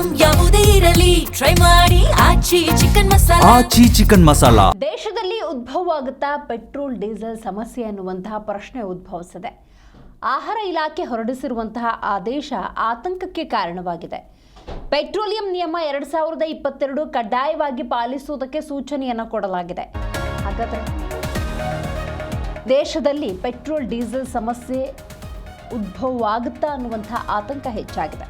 Item ಯಾವುದೇ ಇರಲಿ try ಮಾಡಿ ಆಚಿ ಚಿಕನ್ ಮಸಾಲಾ. ದೇಶದಲ್ಲಿ ಉದ್ಭವವಾಗುತ್ತಾ ಪೆಟ್ರೋಲ್ ಡೀಸೆಲ್ ಸಮಸ್ಯೆ ಅನ್ನುವಂತಹ ಪ್ರಶ್ನೆ ಉದ್ಭವಿಸಿದೆ. ಆಹಾರ ಇಲಾಖೆ ಹೊರಡಿಸಿರುವಂತಹ ಆದೇಶ ಆತಂಕಕ್ಕೆ ಕಾರಣವಾಗಿದೆ. ಪೆಟ್ರೋಲಿಯಂ ನಿಯಮ 2022 ಕಡ್ಡಾಯವಾಗಿ ಪಾಲಿಸುವುದಕ್ಕೆ ಸೂಚನೆಯನ್ನು ಕೊಡಲಾಗಿದೆ. ಹಾಗಾದರೆ ದೇಶದಲ್ಲಿ ಪೆಟ್ರೋಲ್ ಡೀಸೆಲ್ ಸಮಸ್ಯೆ ಉದ್ಭವವಾಗುತ್ತಾ ಅನ್ನುವಂತಹ ಆತಂಕ ಹೆಚ್ಚಾಗಿದೆ.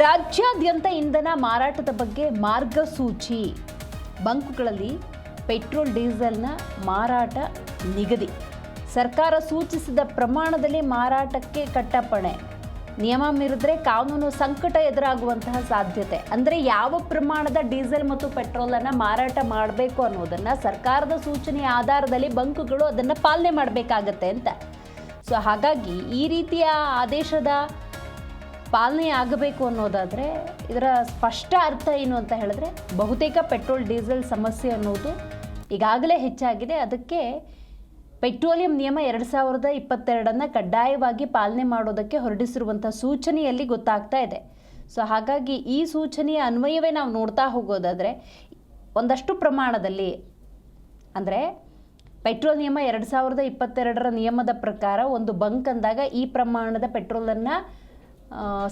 ರಾಜ್ಯಾದ್ಯಂತ ಇಂಧನ ಮಾರಾಟದ ಬಗ್ಗೆ ಮಾರ್ಗಸೂಚಿ, ಬಂಕ್ಗಳಲ್ಲಿ ಪೆಟ್ರೋಲ್ ಡೀಸೆಲ್ನ ಮಾರಾಟ ನಿಗದಿ, ಸರ್ಕಾರ ಸೂಚಿಸಿದ ಪ್ರಮಾಣದಲ್ಲಿ ಮಾರಾಟಕ್ಕೆ ಕಟ್ಟಪ್ಪಣೆ, ನಿಯಮ ಮೀರಿದ್ರೆ ಕಾನೂನು ಸಂಕಟ ಎದುರಾಗುವಂತಹ ಸಾಧ್ಯತೆ. ಅಂದರೆ ಯಾವ ಪ್ರಮಾಣದ ಡೀಸೆಲ್ ಮತ್ತು ಪೆಟ್ರೋಲನ್ನು ಮಾರಾಟ ಮಾಡಬೇಕು ಅನ್ನೋದನ್ನು ಸರ್ಕಾರದ ಸೂಚನೆಯ ಆಧಾರದಲ್ಲಿ ಬಂಕ್ಗಳು ಅದನ್ನು ಪಾಲನೆ ಮಾಡಬೇಕಾಗತ್ತೆ ಅಂತ. ಸೊ ಹಾಗಾಗಿ ಈ ರೀತಿಯ ಆದೇಶದ ಪಾಲನೆ ಆಗಬೇಕು ಅನ್ನೋದಾದರೆ ಇದರ ಸ್ಪಷ್ಟ ಅರ್ಥ ಏನು ಅಂತ ಹೇಳಿದ್ರೆ, ಬಹುತೇಕ ಪೆಟ್ರೋಲ್ ಡೀಸೆಲ್ ಸಮಸ್ಯೆ ಅನ್ನೋದು ಈಗಾಗಲೇ ಹೆಚ್ಚಾಗಿದೆ. ಅದಕ್ಕೆ ಪೆಟ್ರೋಲಿಯಂ ನಿಯಮ 2022 ಕಡ್ಡಾಯವಾಗಿ ಪಾಲನೆ ಮಾಡೋದಕ್ಕೆ ಹೊರಡಿಸಿರುವಂಥ ಸೂಚನೆಯಲ್ಲಿ ಗೊತ್ತಾಗ್ತಾ ಇದೆ. ಸೊ ಹಾಗಾಗಿ ಈ ಸೂಚನೆಯ ಅನ್ವಯವೇ ನಾವು ನೋಡ್ತಾ ಹೋಗೋದಾದರೆ ಒಂದಷ್ಟು ಪ್ರಮಾಣದಲ್ಲಿ, ಅಂದರೆ ಪೆಟ್ರೋಲ್ ನಿಯಮ 2022 ನಿಯಮದ ಪ್ರಕಾರ ಒಂದು ಬಂಕ್ ಅಂದಾಗ ಈ ಪ್ರಮಾಣದ ಪೆಟ್ರೋಲನ್ನು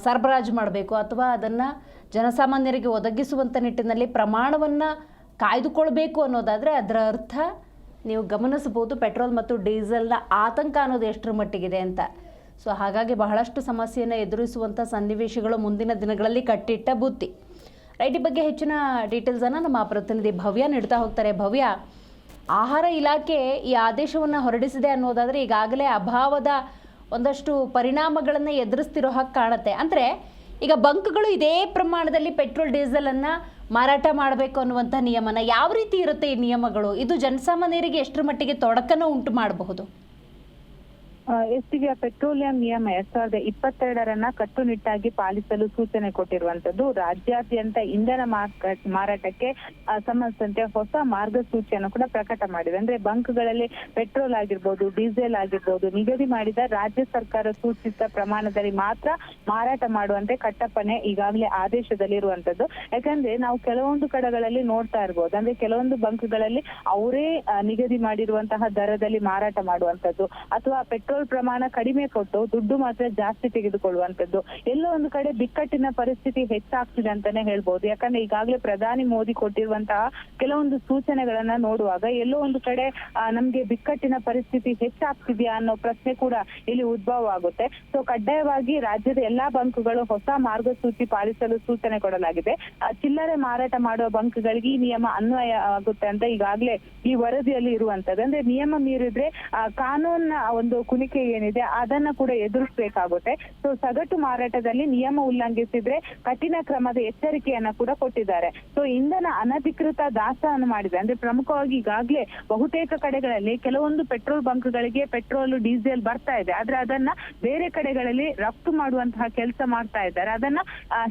ಸರಬರಾಜು ಮಾಡಬೇಕು ಅಥವಾ ಅದನ್ನು ಜನಸಾಮಾನ್ಯರಿಗೆ ಒದಗಿಸುವಂಥ ನಿಟ್ಟಿನಲ್ಲಿ ಪ್ರಮಾಣವನ್ನು ಕಾಯ್ದುಕೊಳ್ಬೇಕು ಅನ್ನೋದಾದರೆ ಅದರ ಅರ್ಥ ನೀವು ಗಮನಿಸ್ಬೋದು ಪೆಟ್ರೋಲ್ ಮತ್ತು ಡೀಸೆಲ್ನ ಆತಂಕ ಅನ್ನೋದು ಎಷ್ಟರ ಮಟ್ಟಿಗಿದೆ ಅಂತ. ಸೊ ಹಾಗಾಗಿ ಬಹಳಷ್ಟು ಸಮಸ್ಯೆಯನ್ನು ಎದುರಿಸುವಂಥ ಸನ್ನಿವೇಶಗಳು ಮುಂದಿನ ದಿನಗಳಲ್ಲಿ ಕಟ್ಟಿಟ್ಟ ಬುತ್ತಿ. ರೈಟ್, ಈ ಬಗ್ಗೆ ಹೆಚ್ಚಿನ ಡೀಟೇಲ್ಸನ್ನು ನಮ್ಮ ಪ್ರತಿನಿಧಿ ಭವ್ಯ ನೀಡ್ತಾ ಹೋಗ್ತಾರೆ. ಭವ್ಯ, ಆಹಾರ ಇಲಾಖೆ ಈ ಆದೇಶವನ್ನು ಹೊರಡಿಸಿದೆ ಅನ್ನೋದಾದರೆ ಈಗಾಗಲೇ ಅಭಾವದ ಒಂದಷ್ಟು ಪರಿಣಾಮಗಳನ್ನು ಎದುರಿಸ್ತಿರೋ ಹಾಗೆ ಕಾಣುತ್ತೆ. ಅಂದರೆ ಈಗ ಬಂಕ್ಗಳು ಇದೇ ಪ್ರಮಾಣದಲ್ಲಿ ಪೆಟ್ರೋಲ್ ಡೀಸೆಲನ್ನು ಮಾರಾಟ ಮಾಡಬೇಕು ಅನ್ನುವಂಥ ನಿಯಮನ ಯಾವ ರೀತಿ ಇರುತ್ತೆ ಈ ನಿಯಮಗಳು? ಇದು ಜನಸಾಮಾನ್ಯರಿಗೆ ಎಷ್ಟರ ಮಟ್ಟಿಗೆ ತೊಡಕನ್ನು ಉಂಟು ಮಾಡಬಹುದು? ಎಸ್ಟಿಗೆ ಪೆಟ್ರೋಲಿಯಂ ನಿಯಮ 2022 ಕಟ್ಟುನಿಟ್ಟಾಗಿ ಪಾಲಿಸಲು ಸೂಚನೆ ಕೊಟ್ಟಿರುವಂತದ್ದು. ರಾಜ್ಯಾದ್ಯಂತ ಇಂಧನ ಮಾರಾಟಕ್ಕೆ ಸಂಬಂಧಿಸಿದಂತೆ ಹೊಸ ಮಾರ್ಗಸೂಚಿಯನ್ನು ಕೂಡ ಪ್ರಕಟ ಮಾಡಿದೆ. ಅಂದ್ರೆ ಬಂಕ್ಗಳಲ್ಲಿ ಪೆಟ್ರೋಲ್ ಆಗಿರ್ಬೋದು, ಡೀಸೆಲ್ ಆಗಿರ್ಬೋದು, ನಿಗದಿ ಮಾಡಿದ ರಾಜ್ಯ ಸರ್ಕಾರ ಸೂಚಿಸಿದ ಪ್ರಮಾಣದಲ್ಲಿ ಮಾತ್ರ ಮಾರಾಟ ಮಾಡುವಂತೆ ಕಟ್ಟಪ್ಪಣೆ ಈಗಾಗಲೇ ಆದೇಶದಲ್ಲಿ ಇರುವಂತದ್ದು. ಯಾಕಂದ್ರೆ ನಾವು ಕೆಲವೊಂದು ಕಡೆಗಳಲ್ಲಿ ನೋಡ್ತಾ ಇರ್ಬೋದು, ಅಂದ್ರೆ ಕೆಲವೊಂದು ಬಂಕ್ಗಳಲ್ಲಿ ಅವರೇ ನಿಗದಿ ಮಾಡಿರುವಂತಹ ದರದಲ್ಲಿ ಮಾರಾಟ ಮಾಡುವಂತದ್ದು, ಅಥವಾ ಪೆಟ್ರೋಲ್ ಪ್ರಮಾಣ ಕಡಿಮೆ ಕೊಟ್ಟು ದುಡ್ಡು ಮಾತ್ರ ಜಾಸ್ತಿ ತೆಗೆದುಕೊಳ್ಳುವಂತದ್ದು. ಎಲ್ಲೋ ಒಂದು ಕಡೆ ಬಿಕ್ಕಟ್ಟಿನ ಪರಿಸ್ಥಿತಿ ಹೆಚ್ಚಾಗ್ತಿದೆ ಅಂತಾನೆ ಹೇಳ್ಬೋದು. ಯಾಕಂದ್ರೆ ಈಗಾಗಲೇ ಪ್ರಧಾನಿ ಮೋದಿ ಕೊಟ್ಟಿರುವಂತಹ ಕೆಲವೊಂದು ಸೂಚನೆಗಳನ್ನ ನೋಡುವಾಗ ಎಲ್ಲೋ ಒಂದು ಕಡೆ ನಮ್ಗೆ ಬಿಕ್ಕಟ್ಟಿನ ಪರಿಸ್ಥಿತಿ ಹೆಚ್ಚಾಗ್ತಿದ್ಯಾ ಅನ್ನೋ ಪ್ರಶ್ನೆ ಕೂಡ ಇಲ್ಲಿ ಉದ್ಭವ ಆಗುತ್ತೆ. ಸೊ ಕಡ್ಡಾಯವಾಗಿ ರಾಜ್ಯದ ಎಲ್ಲಾ ಬಂಕ್ಗಳು ಹೊಸ ಮಾರ್ಗಸೂಚಿ ಪಾಲಿಸಲು ಸೂಚನೆ ಕೊಡಲಾಗಿದೆ. ಚಿಲ್ಲರೆ ಮಾರಾಟ ಮಾಡುವ ಬಂಕ್ಗಳಿಗೆ ಈ ನಿಯಮ ಅನ್ವಯ ಆಗುತ್ತೆ ಅಂತ ಈಗಾಗಲೇ ಈ ವರದಿಯಲ್ಲಿ ಇರುವಂತದ್ದು. ಅಂದ್ರೆ ನಿಯಮ ಮೀರಿದ್ರೆ ಕಾನೂನಿನ ಒಂದು ಕುಣಿಕೆ ಏನಿದೆ ಅದನ್ನ ಕೂಡ ಎದುರಿಸಬೇಕಾಗುತ್ತೆ. ಸೊ ಸಗಟು ಮಾರಾಟದಲ್ಲಿ ನಿಯಮ ಉಲ್ಲಂಘಿಸಿದ್ರೆ ಕಠಿಣ ಕ್ರಮದ ಎಚ್ಚರಿಕೆಯನ್ನ ಕೂಡ ಕೊಟ್ಟಿದ್ದಾರೆ. ಸೊ ಇಂಧನ ಅನಧಿಕೃತ ದಾಸ್ತಾನು ಮಾಡಿದೆ. ಅಂದ್ರೆ ಪ್ರಮುಖವಾಗಿ ಈಗಾಗಲೇ ಬಹುತೇಕ ಕಡೆಗಳಲ್ಲಿ ಕೆಲವೊಂದು ಪೆಟ್ರೋಲ್ ಬಂಕ್ಗಳಿಗೆ ಪೆಟ್ರೋಲ್ ಡೀಸೆಲ್ ಬರ್ತಾ ಇದೆ, ಆದ್ರೆ ಅದನ್ನ ಬೇರೆ ಕಡೆಗಳಲ್ಲಿ ರಫ್ತು ಮಾಡುವಂತಹ ಕೆಲಸ ಮಾಡ್ತಾ ಇದ್ದಾರೆ, ಅದನ್ನ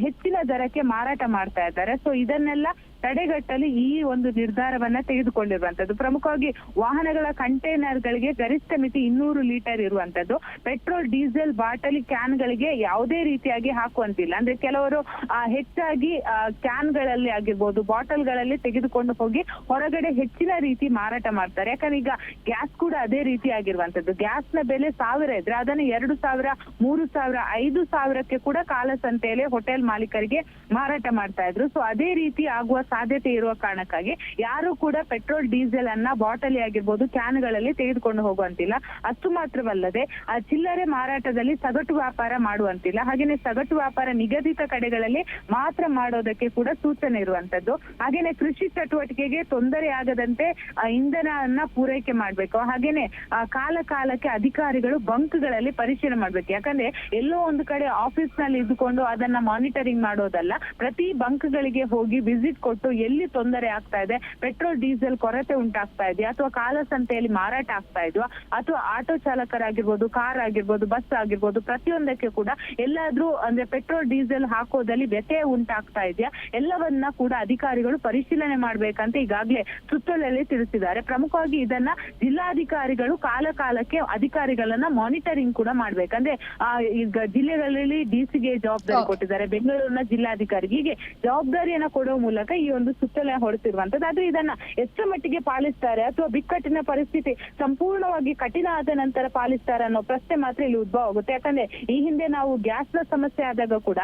ಹೆಚ್ಚಿನ ದರಕ್ಕೆ ಮಾರಾಟ ಮಾಡ್ತಾ ಇದ್ದಾರೆ. ಸೊ ಇದನ್ನೆಲ್ಲ ತಡೆಗಟ್ಟಲು ಈ ಒಂದು ನಿರ್ಧಾರವನ್ನ ತೆಗೆದುಕೊಂಡಿರುವಂತದ್ದು. ಪ್ರಮುಖವಾಗಿ ವಾಹನಗಳ ಕಂಟೈನರ್ಗಳಿಗೆ ಗರಿಷ್ಠ ಮಿತಿ 200 ಲೀಟರ್ ಇರುವಂತದ್ದು. ಪೆಟ್ರೋಲ್ ಡೀಸೆಲ್ ಬಾಟಲಿ ಕ್ಯಾನ್ಗಳಿಗೆ ಯಾವುದೇ ರೀತಿಯಾಗಿ ಹಾಕುವಂತಿಲ್ಲ. ಅಂದ್ರೆ ಕೆಲವರು ಹೆಚ್ಚಾಗಿ ಕ್ಯಾನ್ಗಳಲ್ಲಿ ಆಗಿರ್ಬೋದು, ಬಾಟಲ್ಗಳಲ್ಲಿ ತೆಗೆದುಕೊಂಡು ಹೋಗಿ ಹೊರಗಡೆ ಹೆಚ್ಚಿನ ರೀತಿ ಮಾರಾಟ ಮಾಡ್ತಾರೆ. ಯಾಕಂದ್ರೆ ಈಗ ಗ್ಯಾಸ್ ಕೂಡ ಅದೇ ರೀತಿ ಆಗಿರುವಂತದ್ದು. ಗ್ಯಾಸ್ ನ ಬೆಲೆ 1000 ಇದ್ರೆ ಅದನ್ನು 2000, 3000, 5000ಕ್ಕೆ ಕೂಡ ಕಾಲಸಂತೆಯಲ್ಲಿ ಹೋಟೆಲ್ ಮಾಲೀಕರಿಗೆ ಮಾರಾಟ ಮಾಡ್ತಾ ಇದ್ರು. ಸೊ ಅದೇ ರೀತಿ ಆಗುವ ಸಾಧ್ಯತೆ ಇರುವ ಕಾರಣಕ್ಕಾಗಿ ಯಾರು ಕೂಡ ಪೆಟ್ರೋಲ್ ಡೀಸೆಲ್ ಅನ್ನ ಬಾಟಲಿ ಆಗಿರ್ಬೋದು, ಕ್ಯಾನ್ಗಳಲ್ಲಿ ತೆಗೆದುಕೊಂಡು ಹೋಗುವಂತಿಲ್ಲ. ಅಷ್ಟು ಮಾತ್ರವಲ್ಲದೆ ಚಿಲ್ಲರೆ ಮಾರಾಟದಲ್ಲಿ ಸಗಟು ವ್ಯಾಪಾರ ಮಾಡುವಂತಿಲ್ಲ. ಹಾಗೇನೆ ಸಗಟು ವ್ಯಾಪಾರ ನಿಗದಿತ ಕಡೆಗಳಲ್ಲಿ ಮಾತ್ರ ಮಾಡೋದಕ್ಕೆ ಕೂಡ ಸೂಚನೆ ಇರುವಂತದ್ದು. ಹಾಗೇನೆ ಕೃಷಿ ಚಟುವಟಿಕೆಗೆ ತೊಂದರೆ ಆಗದಂತೆ ಇಂಧನವನ್ನ ಪೂರೈಕೆ ಮಾಡ್ಬೇಕು. ಹಾಗೇನೆ ಕಾಲ ಕಾಲಕ್ಕೆ ಅಧಿಕಾರಿಗಳು ಬಂಕ್ಗಳಲ್ಲಿ ಪರಿಶೀಲನೆ ಮಾಡ್ಬೇಕು. ಯಾಕಂದ್ರೆ ಎಲ್ಲೋ ಒಂದು ಕಡೆ ಆಫೀಸ್ ನಲ್ಲಿ ಇದ್ದುಕೊಂಡು ಅದನ್ನ ಮಾನಿಟರಿಂಗ್ ಮಾಡೋದಲ್ಲ, ಪ್ರತಿ ಬಂಕ್ಗಳಿಗೆ ಹೋಗಿ ವಿಸಿಟ್ ಕೊಟ್ಟು ಉಂಟು, ಎಲ್ಲಿ ತೊಂದರೆ ಆಗ್ತಾ ಇದೆ, ಪೆಟ್ರೋಲ್ ಡೀಸೆಲ್ ಕೊರತೆ ಉಂಟಾಗ್ತಾ ಇದೆಯಾ, ಅಥವಾ ಕಾಲಸಂತೆಯಲ್ಲಿ ಮಾರಾಟ ಆಗ್ತಾ ಇದೆಯಾ, ಅಥವಾ ಆಟೋ ಚಾಲಕರಾಗಿರ್ಬೋದು, ಕಾರ್ ಆಗಿರ್ಬೋದು, ಬಸ್ ಆಗಿರ್ಬೋದು, ಪ್ರತಿಯೊಂದಕ್ಕೆ ಕೂಡ ಎಲ್ಲಾದ್ರೂ ಅಂದ್ರೆ ಪೆಟ್ರೋಲ್ ಡೀಸೆಲ್ ಹಾಕೋದಲ್ಲಿ ವ್ಯತ್ಯಯ ಉಂಟಾಗ್ತಾ ಇದೆಯಾ, ಎಲ್ಲವನ್ನ ಕೂಡ ಅಧಿಕಾರಿಗಳು ಪರಿಶೀಲನೆ ಮಾಡ್ಬೇಕಂತ ಈಗಾಗಲೇ ಸುತ್ತೋಲೆಯಲ್ಲಿ ತಿಳಿಸಿದ್ದಾರೆ. ಪ್ರಮುಖವಾಗಿ ಇದನ್ನ ಜಿಲ್ಲಾಧಿಕಾರಿಗಳು ಕಾಲಕ್ಕೆ ಅಧಿಕಾರಿಗಳನ್ನ ಮಾನಿಟರಿಂಗ್ ಕೂಡ ಮಾಡ್ಬೇಕಂದ್ರೆ ಈಗ ಜಿಲ್ಲೆಗಳಲ್ಲಿ ಡಿಸಿಗೆ ಜವಾಬ್ದಾರಿ ಕೊಟ್ಟಿದ್ದಾರೆ, ಬೆಂಗಳೂರಿನ ಜಿಲ್ಲಾಧಿಕಾರಿಗೆ ಹೀಗೆ ಜವಾಬ್ದಾರಿಯನ್ನ ಕೊಡುವ ಮೂಲಕ ಈ ಒಂದು ಸುತ್ತೋಲೆ ಹೊರಟಿರುವಂತದ್ದು. ಆದ್ರೆ ಇದನ್ನ ಎಷ್ಟು ಮಟ್ಟಿಗೆ ಪಾಲಿಸ್ತಾರೆ ಅಥವಾ ಬಿಕ್ಕಟ್ಟಿನ ಪರಿಸ್ಥಿತಿ ಸಂಪೂರ್ಣವಾಗಿ ಕಠಿಣ ಆದ ನಂತರ ಪಾಲಿಸ್ತಾರೆ ಅನ್ನೋ ಪ್ರಶ್ನೆ ಮಾತ್ರ ಇಲ್ಲಿ ಉದ್ಭವ ಆಗುತ್ತೆ. ಯಾಕಂದ್ರೆ ಈ ಹಿಂದೆ ನಾವು ಗ್ಯಾಸ್ ನ ಸಮಸ್ಯೆ ಆದಾಗ ಕೂಡ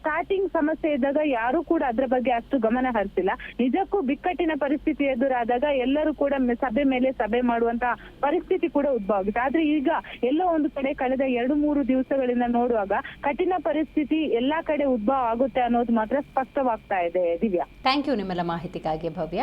ಸ್ಟಾರ್ಟಿಂಗ್ ಸಮಸ್ಯೆ ಇದ್ದಾಗ ಯಾರು ಕೂಡ ಅದ್ರ ಬಗ್ಗೆ ಅಷ್ಟು ಗಮನ ಹರಿಸಿಲ್ಲ. ನಿಜಕ್ಕೂ ಬಿಕ್ಕಟ್ಟಿನ ಪರಿಸ್ಥಿತಿ ಎದುರಾದಾಗ ಎಲ್ಲರೂ ಕೂಡ ಸಭೆ ಮೇಲೆ ಸಭೆ ಮಾಡುವಂತಹ ಪರಿಸ್ಥಿತಿ ಕೂಡ ಉದ್ಭವ ಆಗುತ್ತೆ. ಆದ್ರೆ ಈಗ ಎಲ್ಲೋ ಒಂದು ಕಡೆ ಕಳೆದ 2-3 ದಿವಸಗಳಿಂದ ನೋಡುವಾಗ ಕಠಿಣ ಪರಿಸ್ಥಿತಿ ಎಲ್ಲಾ ಕಡೆ ಉದ್ಭವ ಆಗುತ್ತೆ ಅನ್ನೋದು ಮಾತ್ರ ಸ್ಪಷ್ಟವಾಗ್ತಾ ಇದೆ. ದಿವ್ಯಾ, ಥ್ಯಾಂಕ್ ಯು ನಿಮ್ಮೆಲ್ಲ ಮಾಹಿತಿಗಾಗಿ ಭವ್ಯ.